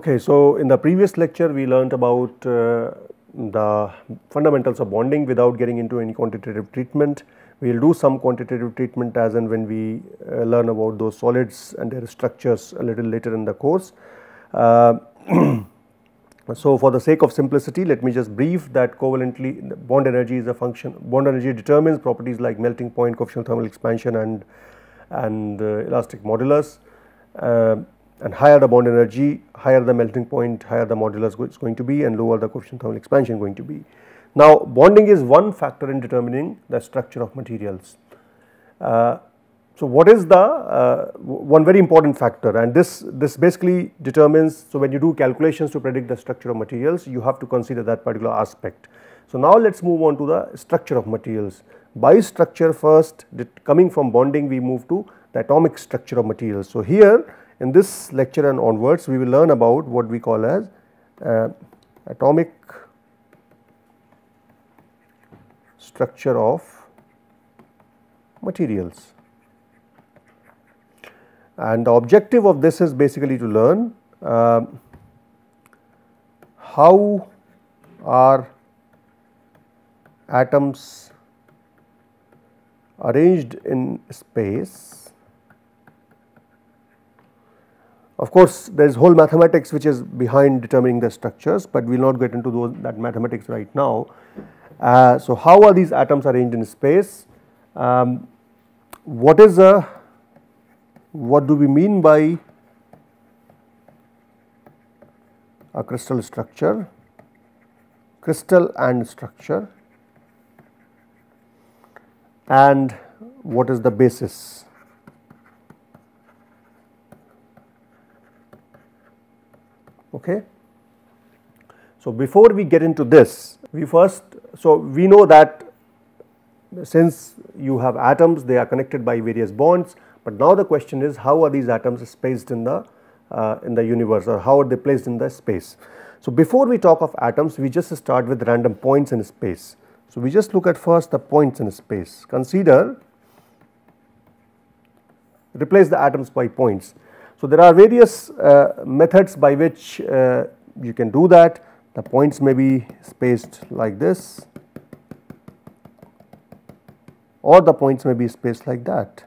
Okay, so in the previous lecture we learnt about the fundamentals of bonding without getting into any quantitative treatment. We will do some quantitative treatment as and when we learn about those solids and their structures a little later in the course. So for the sake of simplicity, let me just brief that covalently bond energy is a function, bond energy determines properties like melting point, coefficient of thermal expansion and elastic modulus. And higher the bond energy, higher the melting point, higher the modulus is going to be, and lower the coefficient of thermal expansion going to be. Now bonding is one factor in determining the structure of materials. So what is the one very important factor, and this basically determines, so when you do calculations to predict the structure of materials, you have to consider that particular aspect. So now let us move on to the structure of materials. By structure first, coming from bonding we move to the atomic structure of materials. So here in this lecture and onwards we will learn about what we call as atomic structure of materials, and the objective of this is basically to learn how are atoms arranged in space. Of course, there is whole mathematics which is behind determining the structures, but we will not get into that mathematics right now. So how are these atoms arranged in space? What do we mean by a crystal structure, crystal and structure, and what is the basis? Okay. So before we get into this, we know that since you have atoms, they are connected by various bonds, but now the question is how are these atoms spaced in the universe, or how are they placed in the space. So before we talk of atoms, we just start with random points in space. So we just look at first the points in space. Consider, replace the atoms by points. So there are various methods by which you can do that. The points may be spaced like this, or the points may be spaced like that.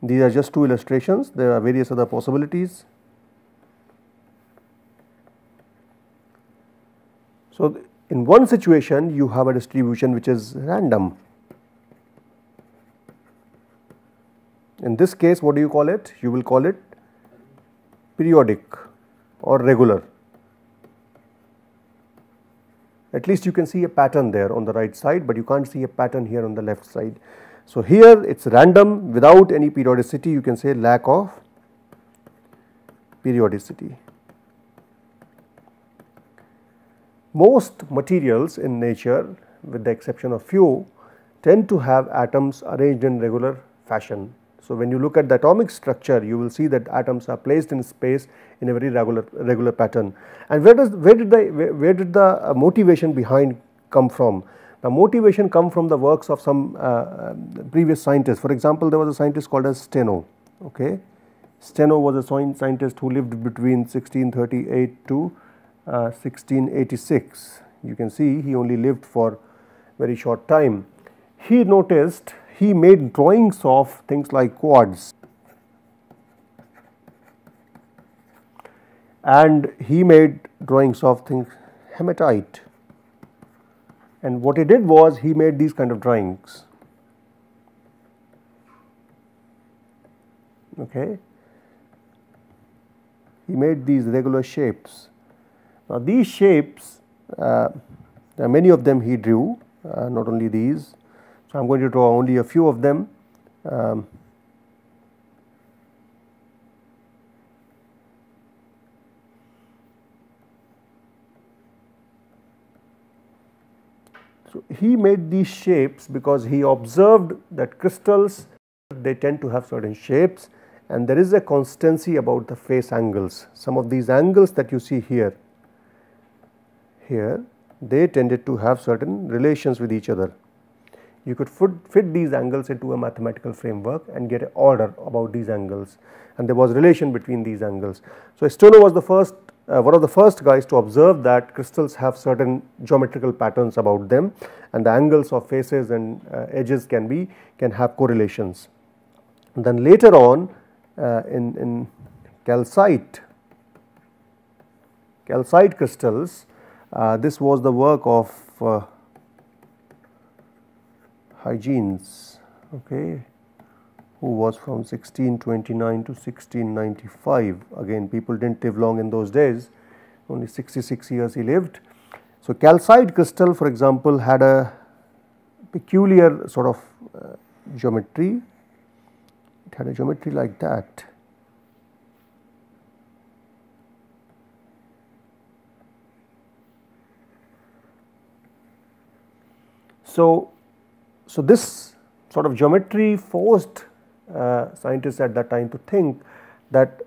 These are just two illustrations, there are various other possibilities. So in one situation you have a distribution which is random. In this case, what do you call it? You will call it periodic or regular. At least you can see a pattern there on the right side, but you can't see a pattern here on the left side. So here it is random without any periodicity, you can say lack of periodicity. Most materials in nature, with the exception of few, tend to have atoms arranged in regular fashion. So when you look at the atomic structure, you will see that atoms are placed in space in a very regular pattern. And where did the motivation behind come from? The motivation come from the works of some previous scientists. For example, there was a scientist called as Steno. Okay, Steno was a scientist who lived between 1638 to 1686. You can see he only lived for very short time. He noticed, he made drawings of things like quartz, and he made drawings of things hematite, and what he did was he made these kind of drawings. Okay, he made these regular shapes. Now these shapes, there are many of them he drew, not only these. So I am going to draw only a few of them. So he made these shapes because he observed that crystals, they tend to have certain shapes, and there is a constancy about the face angles. Some of these angles that you see here, they tended to have certain relations with each other. you could fit these angles into a mathematical framework and get an order about these angles, and there was relation between these angles. So, Stono was the first one of the first guys to observe that crystals have certain geometrical patterns about them, and the angles of faces and edges can have correlations. And then later on in calcite crystals, this was the work of Huygens, okay, who was from 1629 to 1695. Again, people did not live long in those days, only 66 years he lived. So, calcite crystal, for example, had a peculiar sort of geometry. It had a geometry like that. So, this sort of geometry forced scientists at that time to think that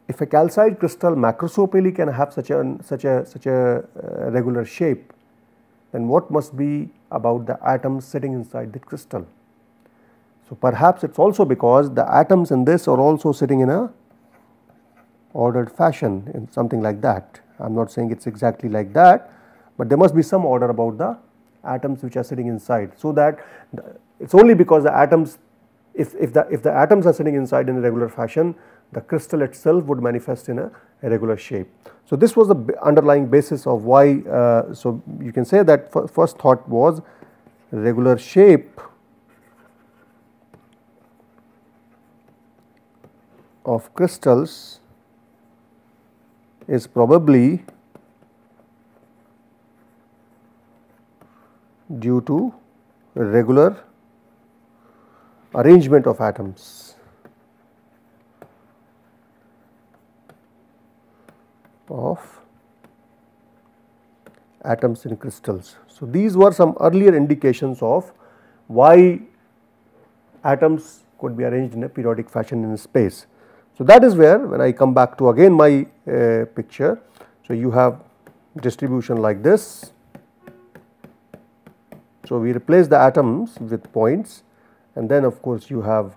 if a calcite crystal macroscopically can have such a regular shape, then what must be about the atoms sitting inside the crystal? So, perhaps it is also because the atoms in this are also sitting in a ordered fashion, in something like that. I am not saying it is exactly like that, but there must be some order about the atoms which are sitting inside. So, that it is only because the atoms, if the atoms are sitting inside in a regular fashion, the crystal itself would manifest in a regular shape. So, this was the underlying basis of why, so you can say that first thought was regular shape of crystals is probably due to regular arrangement of atoms in crystals. So, these were some earlier indications of why atoms could be arranged in a periodic fashion in space. So, that is where, when I come back to again my picture, so you have distribution like this. So, we replace the atoms with points, and then of course, you have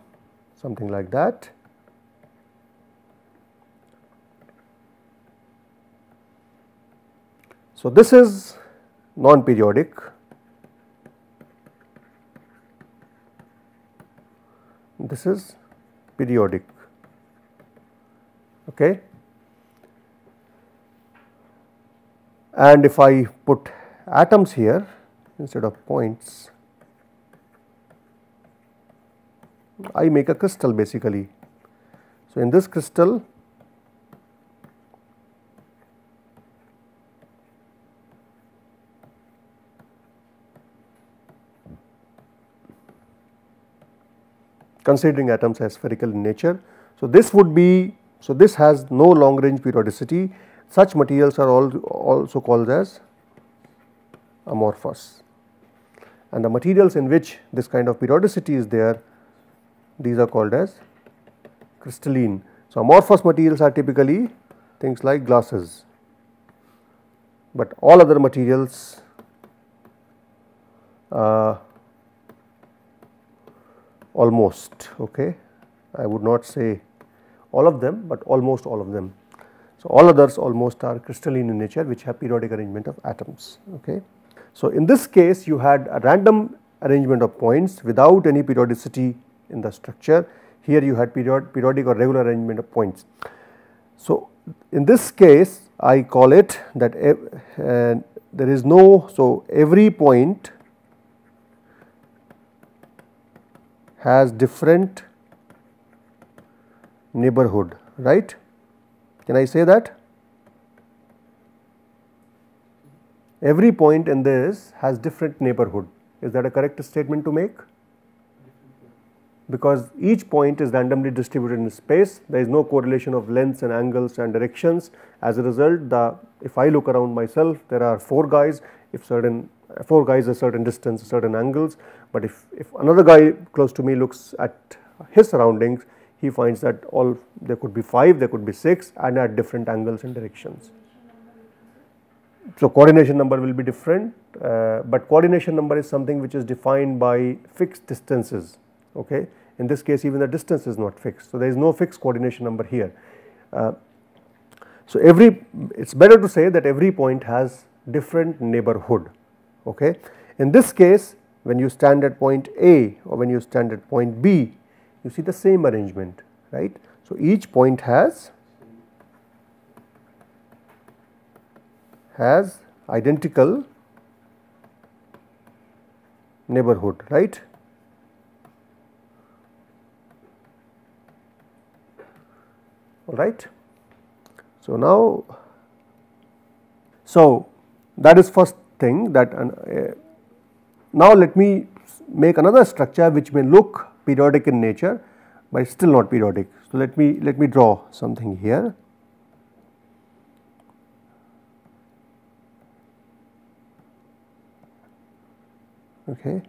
something like that. So, this is non-periodic, this is periodic, okay. And if I put atoms here instead of points, I make a crystal basically. So, in this crystal, considering atoms as spherical in nature. So, this would be, so this has no long range periodicity. Such materials are also called as amorphous, and the materials in which this kind of periodicity is there, these are called as crystalline. So, amorphous materials are typically things like glasses, but all other materials almost, okay, I would not say all of them, but almost all of them. So, all others almost are crystalline in nature, which have periodic arrangement of atoms, okay. So, in this case you had a random arrangement of points without any periodicity in the structure. Here you had periodic or regular arrangement of points. So, in this case I call it that there is no, so every point has different neighborhood, right? Can I say that? Every point in this has different neighborhood. Is that a correct statement to make? Because each point is randomly distributed in space, there is no correlation of lengths and angles and directions. As a result, if I look around myself, there are 4 guys, if 4 guys a certain distance, certain angles, but if another guy close to me looks at his surroundings, he finds that there could be 5, there could be 6 and at different angles and directions. So, coordination number will be different, but coordination number is something which is defined by fixed distances. Okay. In this case, even the distance is not fixed. So, there is no fixed coordination number here. So, it is better to say that every point has different neighborhood. Okay. In this case, when you stand at point A or when you stand at point B, you see the same arrangement, right. So, each point has identical neighborhood, right. All right. So, now, that is first thing that now let me make another structure which may look periodic in nature, but it is still not periodic. So, let me draw something here. Okay.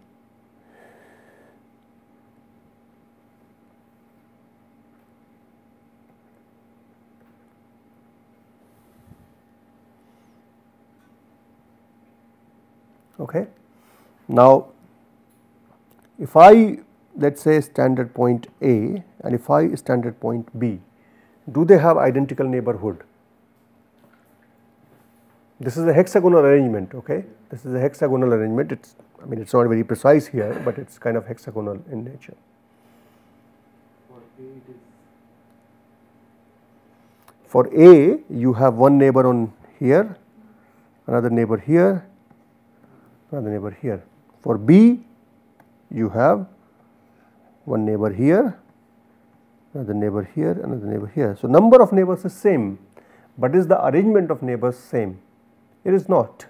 Okay. Now, if I let us say stand at point A and if I stand at point B, do they have identical neighborhood? This is a hexagonal arrangement. Okay. This is a hexagonal arrangement. I mean, it is not very precise here, but it is kind of hexagonal in nature. For A, you have one neighbor on here, another neighbor here, another neighbor here. For B, you have one neighbor here, another neighbor here, another neighbor here. So, number of neighbors is same, but is the arrangement of neighbors same? It is not.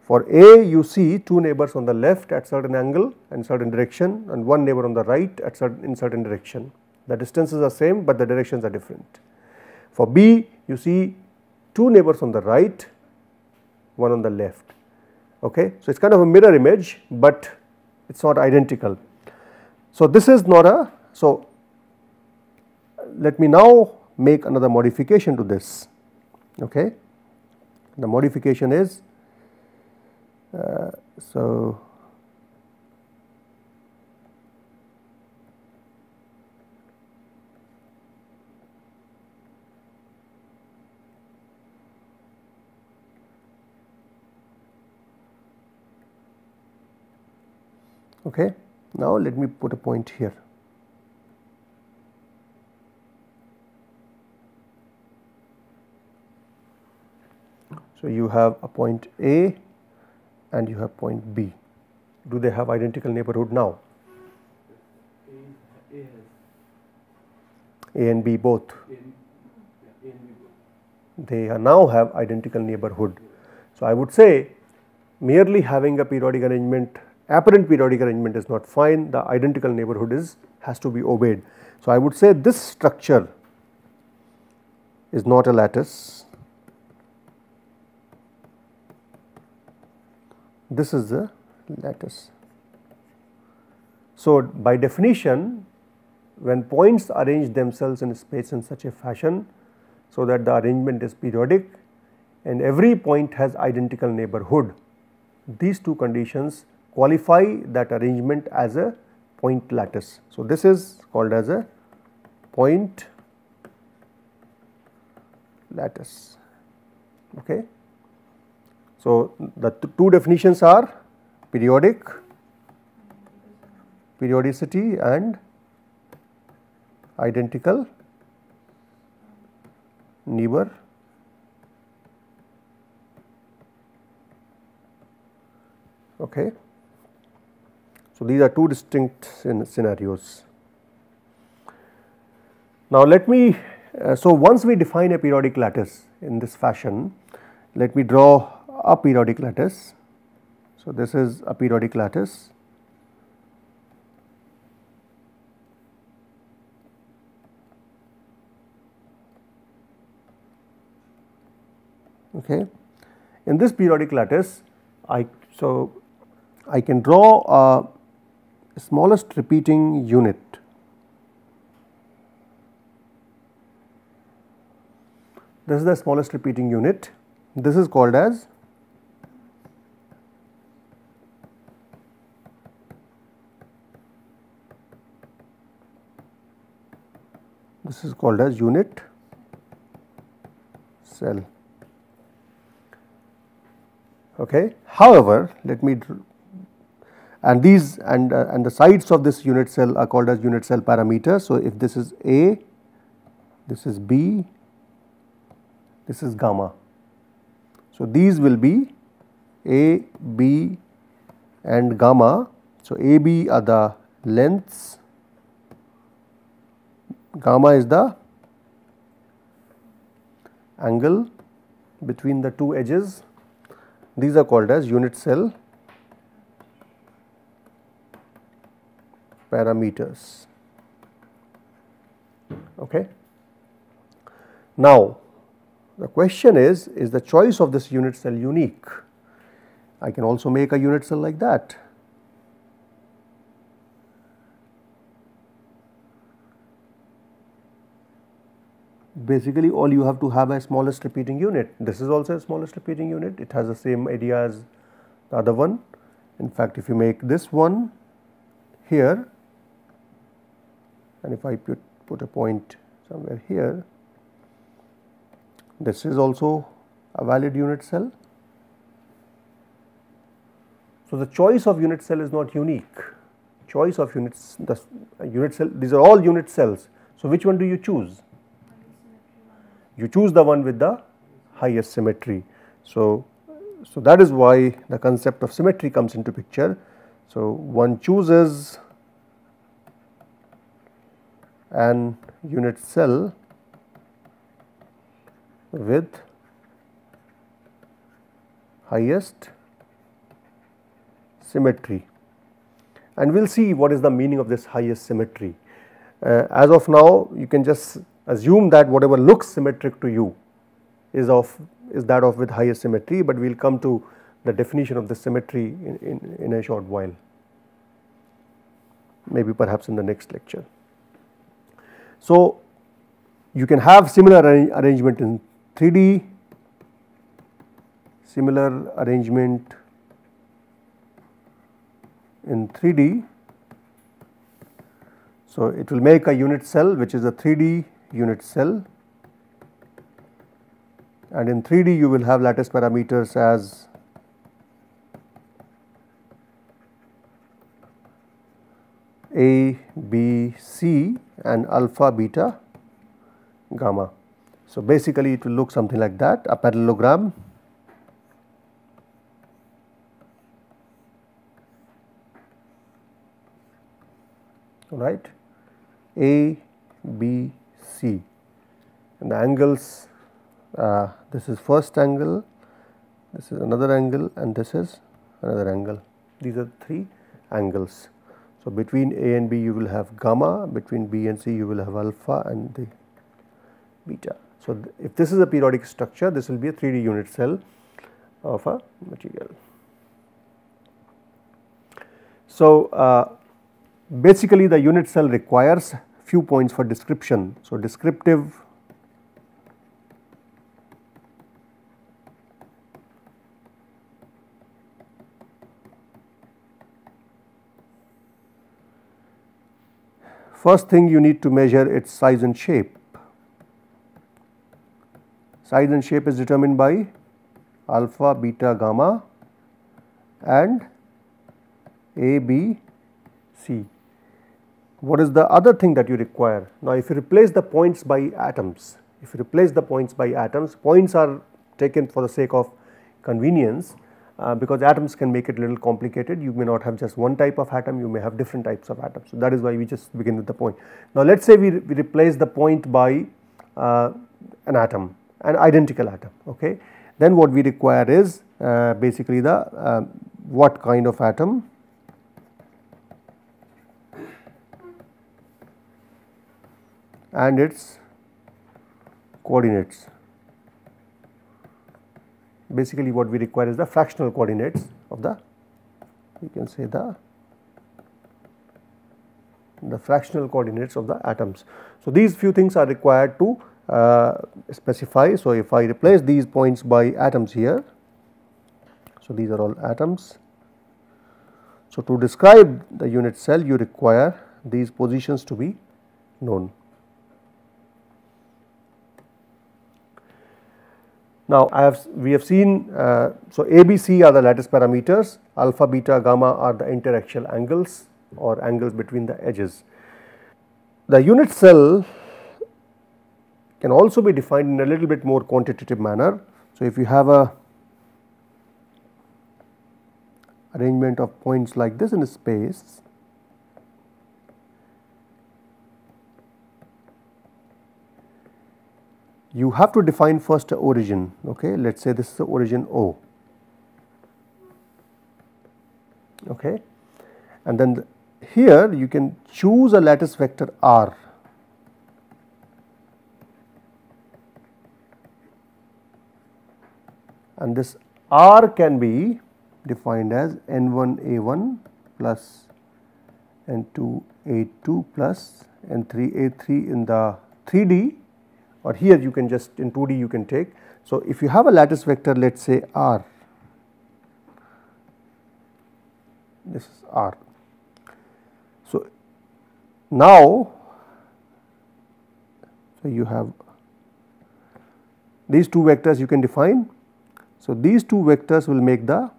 For A, you see two neighbors on the left at certain angle and certain direction, and one neighbor on the right at in certain direction. The distances are same, but the directions are different. For B, you see two neighbors on the right, one on the left. Okay. So, it is kind of a mirror image, but it is not identical. So, this is not a, so let me now make another modification to this. Okay. The modification is, so okay. Now, let me put a point here. So, you have a point A and you have point B. Do they have identical neighborhood now? A and B both. They now have identical neighborhood. So, I would say merely having a periodic arrangement, apparent periodic arrangement is not fine, the identical neighborhood has to be obeyed. So, I would say this structure is not a lattice, this is the lattice. So, by definition, when points arrange themselves in space in such a fashion, so that the arrangement is periodic and every point has identical neighborhood, these two conditions qualify that arrangement as a point lattice. So, this is called as a point lattice. Okay. So, the two definitions are periodicity and identical neighbor. Okay. So, these are two distinct scenarios. Now, let me, so once we define a periodic lattice in this fashion, let me draw a periodic lattice. So, this is a periodic lattice. Okay. In this periodic lattice, I can draw a smallest repeating unit. This is the smallest repeating unit. This is called as this is called as unit cell. Okay. However, let me and these and the sides of this unit cell are called as unit cell parameters. So, if this is A, this is B, this is gamma. So, these will be A, B and gamma. So, A, B are the lengths, gamma is the angle between the two edges. These are called as unit cell parameters. Okay. Now, the question is the choice of this unit cell unique? I can also make a unit cell like that. Basically, all you have to have a smallest repeating unit. This is also a smallest repeating unit. It has the same area as the other one. In fact, if you make this one here, and if I put a point somewhere here, this is also a valid unit cell. So, the choice of unit cell is not unique. Choice of units, the unit cell, these are all unit cells. So, which one do you choose? You choose the one with the highest symmetry. So, that is why the concept of symmetry comes into picture. So, one chooses an unit cell with highest symmetry, and we will see what is the meaning of this highest symmetry. As of now, you can just assume that whatever looks symmetric to you is that of with highest symmetry, but we will come to the definition of the symmetry in a short while, maybe perhaps in the next lecture. So, you can have similar arrangement in 3D, similar arrangement in 3D. So, it will make a unit cell which is a 3D unit cell, and in 3D you will have lattice parameters as A, B, C and alpha, beta, gamma. So, basically it will look something like that, a parallelogram. Right, A, B, C, and the angles, this is first angle, this is another angle and this is another angle. These are three angles. So, between A and B you will have gamma, between B and C you will have alpha and the beta. So, if this is a periodic structure, this will be a 3D unit cell of a material. So, basically the unit cell requires few points for description. So, descriptive first thing you need to measure its size and shape. Size and shape is determined by alpha, beta, gamma and A, B, C. What is the other thing that you require? Now, if you replace the points by atoms, points are taken for the sake of convenience, because atoms can make it a little complicated. You may not have just one type of atom, you may have different types of atoms. So, that is why we just begin with the point. Now, let us say we replace the point by an atom, an identical atom. Okay. Then what we require is basically the what kind of atom, and its coordinates. Basically what we require is the fractional coordinates of the, you can say the fractional coordinates of the atoms. So, these few things are required to specify. So, if I replace these points by atoms here, so these are all atoms. So, to describe the unit cell you require these positions to be known. Now, we have seen, so A, B, C are the lattice parameters, alpha, beta, gamma are the interaxial angles or angles between the edges. The unit cell can also be defined in a little bit more quantitative manner. So, if you have a arrangement of points like this in a space, you have to define first a origin. Okay, let us say this is the origin O. Okay, and then here you can choose a lattice vector R. And this R can be defined as N1 A1 plus N2 A2 plus N3 A3 in the 3D, or here you can just in 2D you can take. So, if you have a lattice vector, let us say R, this is R. So, now you have these two vectors you can define. So, these two vectors will make the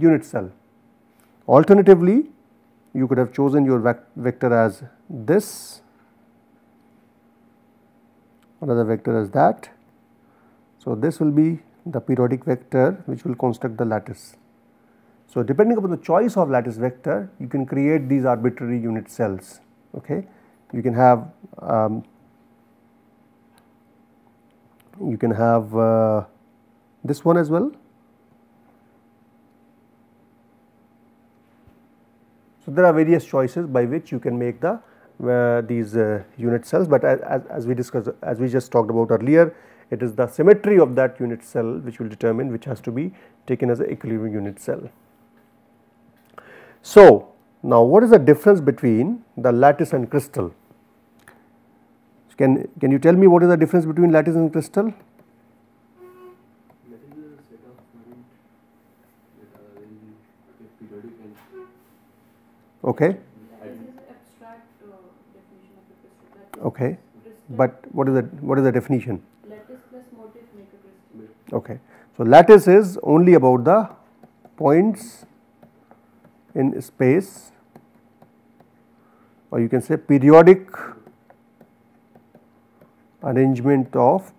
unit cell. Alternatively, you could have chosen your vector as this, another vector as that. So, this will be the periodic vector which will construct the lattice. So, depending upon the choice of lattice vector, you can create these arbitrary unit cells. Okay, you can have this one as well. So, there are various choices by which you can make the these unit cells, but as we discussed, as we just talked about earlier, it is the symmetry of that unit cell which will determine which has to be taken as an equilibrium unit cell. So, now what is the difference between the lattice and crystal? Can you tell me what is the difference between lattice and crystal? Okay. Okay, but what is the definition? Lattice plus motif make a crystal. Okay, so lattice is only about the points in space, or you can say periodic arrangement of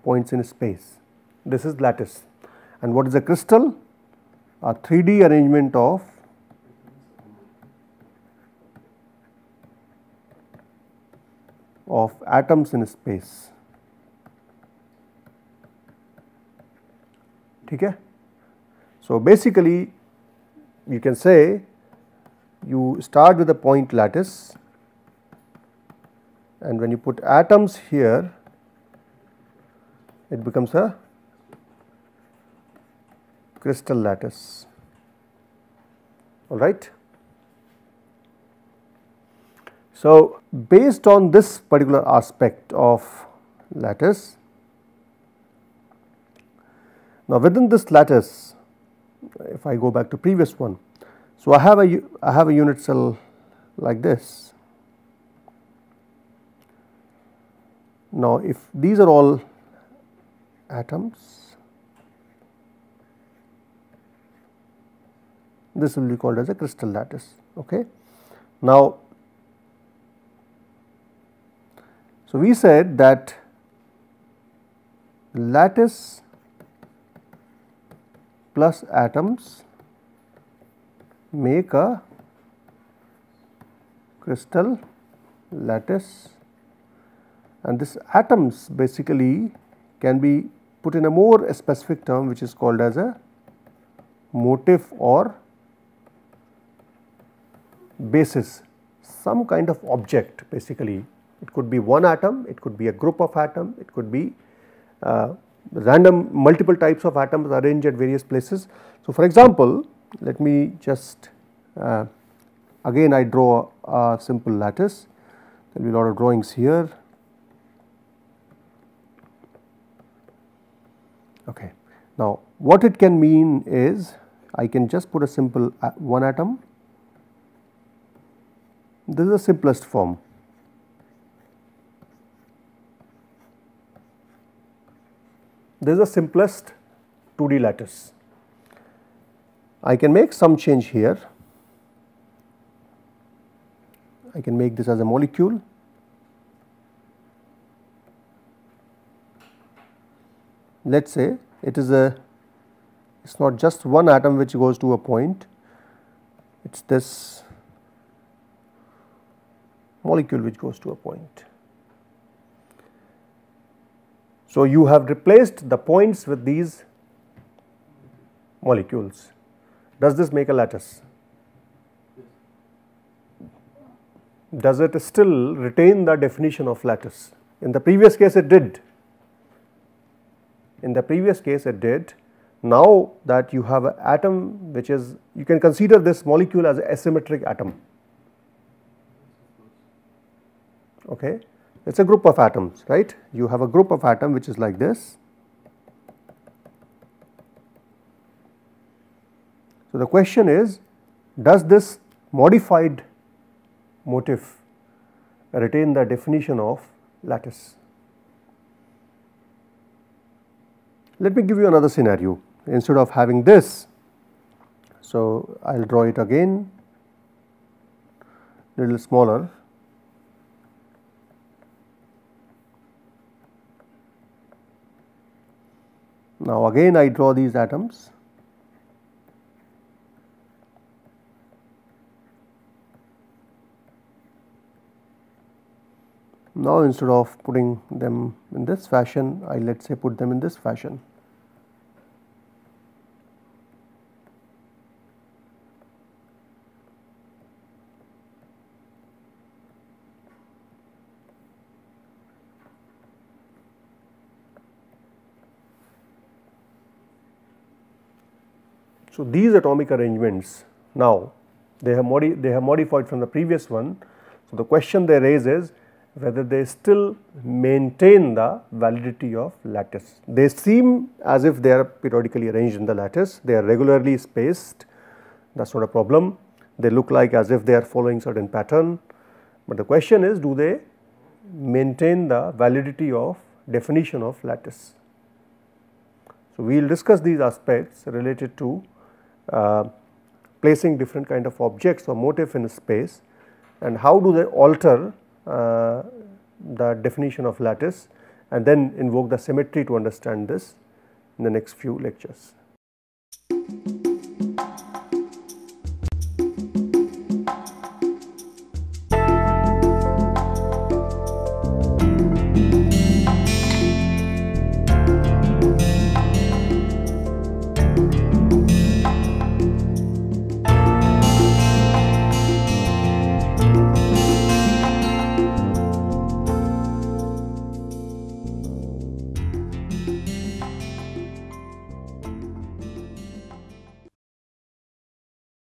points in space. This is lattice. And what is a crystal? A 3D arrangement of atoms in space. Okay? So, basically you can say you start with a point lattice, and when you put atoms here, it becomes a crystal lattice. All right. So, based on this particular aspect of lattice, now within this lattice, if I go back to previous one, so I have a unit cell like this. Now, if these are all atoms, this will be called as a crystal lattice. Okay. Now, so we said that lattice plus atoms make a crystal lattice, and this atoms basically can be put in a more specific term which is called as a motif or basis, some kind of object. Basically it could be one atom, it could be a group of atom, it could be random multiple types of atoms arranged at various places. So, for example, let me just again I draw a simple lattice. There will be a lot of drawings here. Okay. Now, what it can mean is I can just put a simple one atom. This is the simplest form. this is the simplest 2D lattice. I can make some change here. I can make this as a molecule. Let us say it is not just one atom which goes to a point, it is this molecule which goes to a point. So, you have replaced the points with these molecules. Does this make a lattice? Does it still retain the definition of lattice? In the previous case it did. In the previous case it did. Now that you have an atom which is, you can consider this molecule as an asymmetric atom. Okay. It is a group of atoms, right. You have a group of atom which is like this. So, the question is, does this modified motif retain the definition of lattice? Let me give you another scenario. Instead of having this, so I will draw it again little smaller. Now again I draw these atoms. Now instead of putting them in this fashion, I let us say put them in this fashion. So, these atomic arrangements now they have modified from the previous one. So, the question they raise is whether they still maintain the validity of lattice. They seem as if they are periodically arranged in the lattice, they are regularly spaced, that is not a problem. They look like as if they are following certain pattern, but the question is, do they maintain the validity of definition of lattice. So, we will discuss these aspects related to placing different kind of objects or motif in space and how do they alter the definition of lattice, and then invoke the symmetry to understand this in the next few lectures.